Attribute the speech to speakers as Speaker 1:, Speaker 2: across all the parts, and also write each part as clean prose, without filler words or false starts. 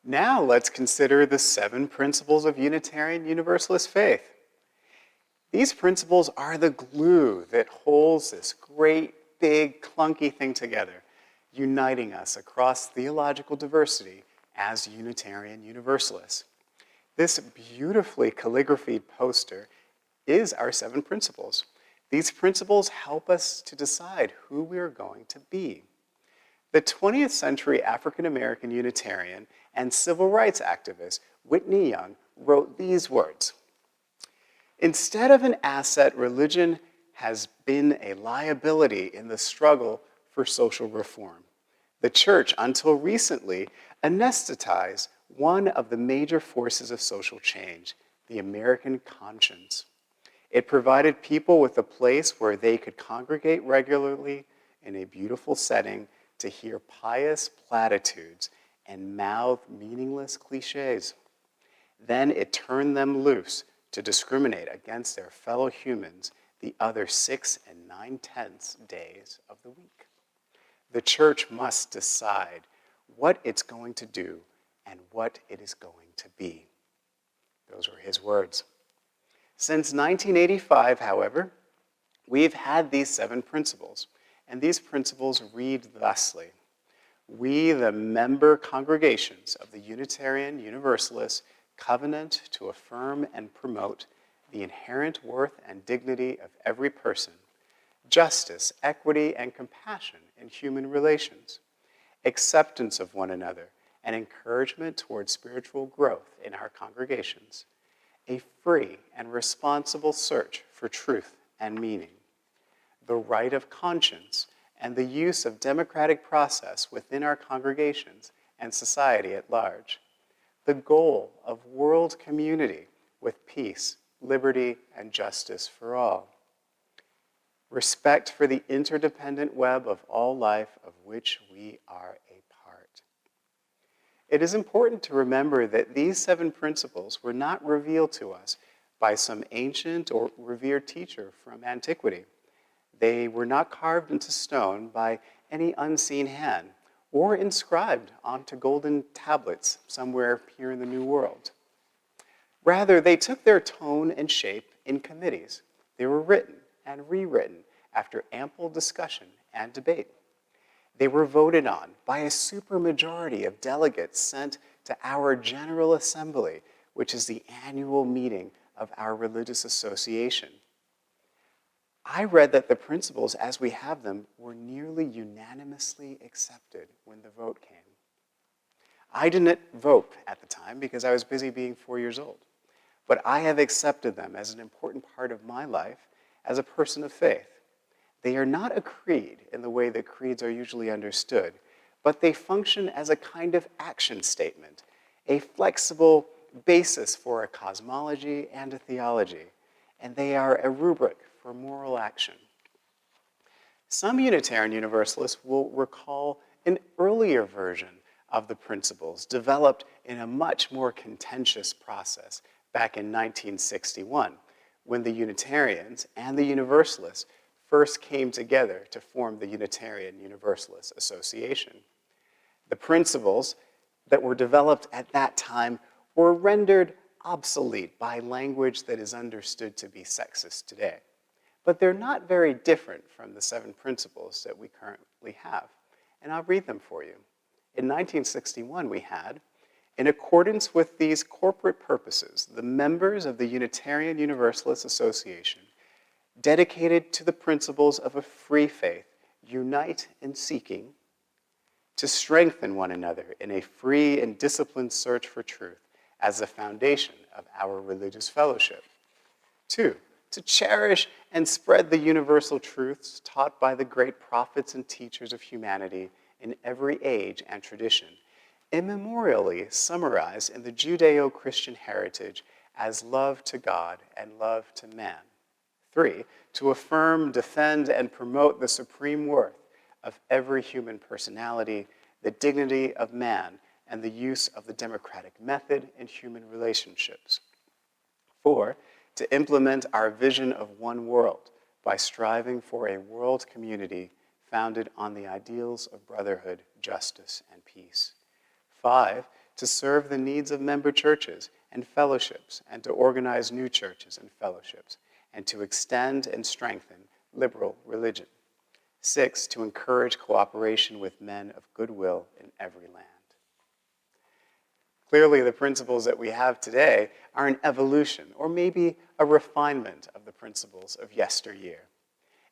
Speaker 1: Now let's consider the 7 principles of Unitarian Universalist faith. These principles are the glue that holds this great, big, clunky thing together, uniting us across theological diversity as Unitarian Universalists. This beautifully calligraphied poster is our 7 principles. These principles help us to decide who we are going to be. The 20th century African-American Unitarian and civil rights activist Whitney Young wrote these words: "Instead of an asset, religion has been a liability in the struggle for social reform. The church, until recently, anesthetized one of the major forces of social change, the American conscience. It provided people with a place where they could congregate regularly in a beautiful setting to hear pious platitudes and mouth meaningless cliches. Then it turned them loose to discriminate against their fellow humans the other 6 9/10 days of the week. The church must decide what it's going to do and what it is going to be." Those were his words. Since 1985, however, we've had these 7 principles, and these principles read thusly: "We, the member congregations of the Unitarian Universalists, covenant to affirm and promote the inherent worth and dignity of every person, justice, equity, and compassion in human relations, acceptance of one another, and encouragement toward spiritual growth in our congregations, a free and responsible search for truth and meaning, the right of conscience, and the use of democratic process within our congregations and society at large, the goal of world community with peace, liberty, and justice for all, respect for the interdependent web of all life of which we are a part." It is important to remember that these 7 principles were not revealed to us by some ancient or revered teacher from antiquity. They were not carved into stone by any unseen hand or inscribed onto golden tablets somewhere here in the New World. Rather, they took their tone and shape in committees. They were written and rewritten after ample discussion and debate. They were voted on by a supermajority of delegates sent to our General Assembly, which is the annual meeting of our religious association. I read that the principles as we have them were nearly unanimously accepted when the vote came. I didn't vote at the time because I was busy being 4 years old, but I have accepted them as an important part of my life as a person of faith. They are not a creed in the way that creeds are usually understood, but they function as a kind of action statement, a flexible basis for a cosmology and a theology, and they are a rubric for moral action. Some Unitarian Universalists will recall an earlier version of the principles developed in a much more contentious process back in 1961, when the Unitarians and the Universalists first came together to form the Unitarian Universalist Association. The principles that were developed at that time were rendered obsolete by language that is understood to be sexist today. But they're not very different from the 7 principles that we currently have, and I'll read them for you. In 1961, we had, "In accordance with these corporate purposes, the members of the Unitarian Universalist Association, dedicated to the principles of a free faith, unite in seeking to strengthen one another in a free and disciplined search for truth as the foundation of our religious fellowship. 2, to cherish and spread the universal truths taught by the great prophets and teachers of humanity in every age and tradition, immemorially summarized in the Judeo-Christian heritage as love to God and love to man. 3, to affirm, defend, and promote the supreme worth of every human personality, the dignity of man, and the use of the democratic method in human relationships. 4, to implement our vision of one world by striving for a world community founded on the ideals of brotherhood, justice, and peace. 5, to serve the needs of member churches and fellowships, and to organize new churches and fellowships, and to extend and strengthen liberal religion. 6, to encourage cooperation with men of goodwill in every land. Clearly, the principles that we have today are an evolution, or maybe a refinement of the principles of yesteryear.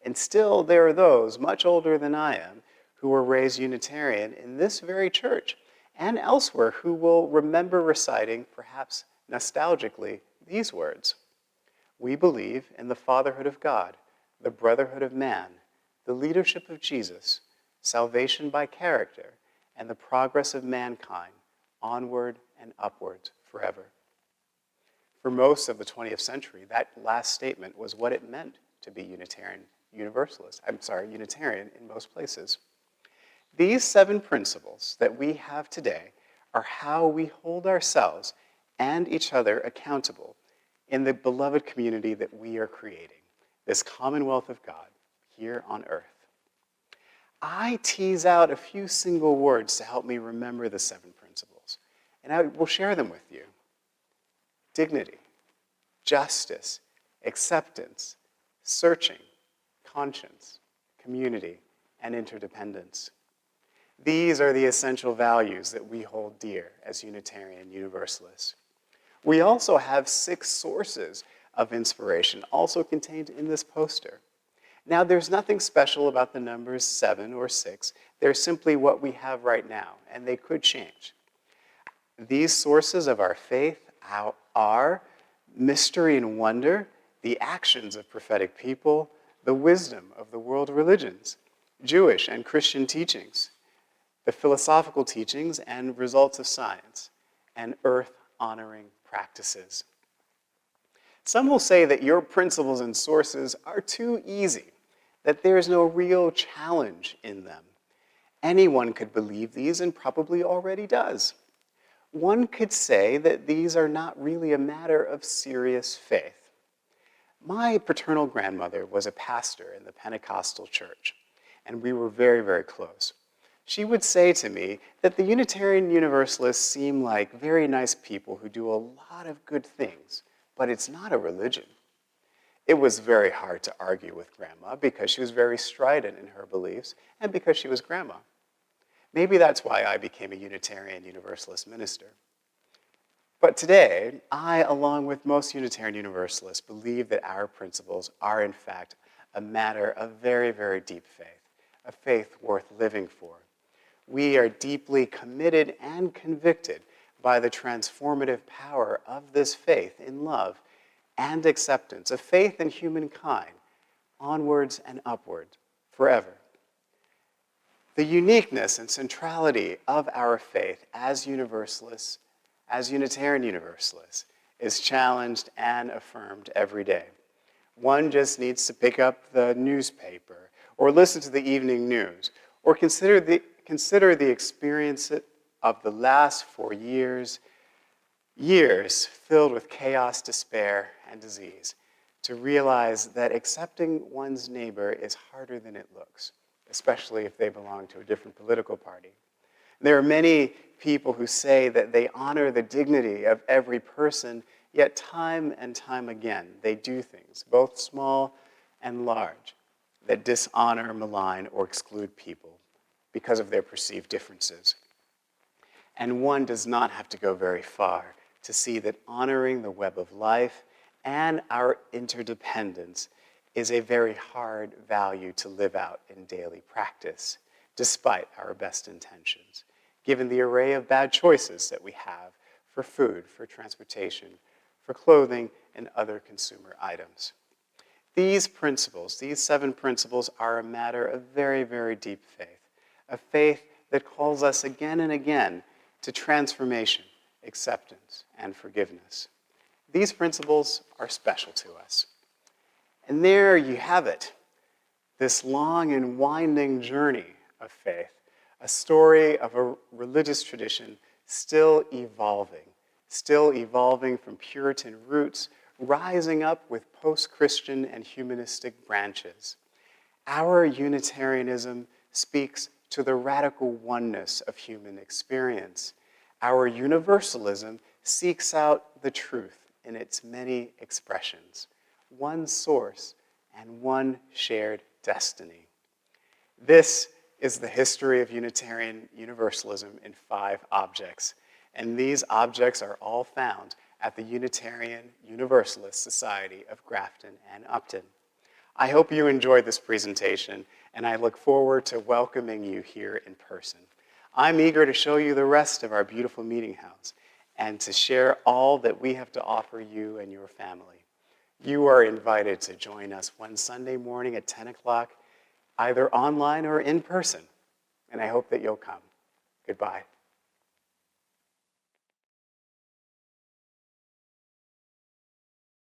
Speaker 1: And still, there are those much older than I am who were raised Unitarian in this very church and elsewhere who will remember reciting, perhaps nostalgically, these words: "We believe in the fatherhood of God, the brotherhood of man, the leadership of Jesus, salvation by character, and the progress of mankind, onward and upward forever." For most of the 20th century, that last statement was what it meant to be Unitarian in most places. These 7 principles that we have today are how we hold ourselves and each other accountable in the beloved community that we are creating, this commonwealth of God here on earth. I tease out a few single words to help me remember the 7 principles, and I will share them with you. Dignity, justice, acceptance, searching, conscience, community, and interdependence. These are the essential values that we hold dear as Unitarian Universalists. We also have 6 sources of inspiration also contained in this poster. Now, there's nothing special about the numbers 7 or 6. They're simply what we have right now, and they could change. These sources of our faith are mystery and wonder, the actions of prophetic people, the wisdom of the world religions, Jewish and Christian teachings, the philosophical teachings and results of science, and earth-honoring practices. Some will say that your principles and sources are too easy, that there is no real challenge in them. Anyone could believe these and probably already does. One could say that these are not really a matter of serious faith. My paternal grandmother was a pastor in the Pentecostal church, and we were very, very close. She would say to me that the Unitarian Universalists seem like very nice people who do a lot of good things, but it's not a religion. It was very hard to argue with Grandma because she was very strident in her beliefs and because she was Grandma. Maybe that's why I became a Unitarian Universalist minister. But today, I, along with most Unitarian Universalists, believe that our principles are, in fact, a matter of very, very deep faith, a faith worth living for. We are deeply committed and convicted by the transformative power of this faith in love and acceptance, a faith in humankind, onwards and upwards, forever. The uniqueness and centrality of our faith as Universalists, as Unitarian Universalists, is challenged and affirmed every day. One just needs to pick up the newspaper, or listen to the evening news, or consider the experience of the last 4 years filled with chaos, despair, and disease, to realize that accepting one's neighbor is harder than it looks, especially if they belong to a different political party. There are many people who say that they honor the dignity of every person, yet time and time again, they do things, both small and large, that dishonor, malign, or exclude people because of their perceived differences. And one does not have to go very far to see that honoring the web of life and our interdependence is a very hard value to live out in daily practice, despite our best intentions, given the array of bad choices that we have for food, for transportation, for clothing, and other consumer items. These principles, these 7 principles, are a matter of very, very deep faith, a faith that calls us again and again to transformation, acceptance, and forgiveness. These principles are special to us. And there you have it, this long and winding journey of faith, a story of a religious tradition still evolving from Puritan roots, rising up with post-Christian and humanistic branches. Our Unitarianism speaks to the radical oneness of human experience. Our universalism seeks out the truth in its many expressions, one source and one shared destiny. This is the history of Unitarian Universalism in 5 objects, and these objects are all found at the Unitarian Universalist Society of Grafton and Upton. I hope you enjoyed this presentation, and I look forward to welcoming you here in person. I'm eager to show you the rest of our beautiful meeting house and to share all that we have to offer you and your family. You are invited to join us one Sunday morning at 10 o'clock, either online or in person, and I hope that you'll come. Goodbye.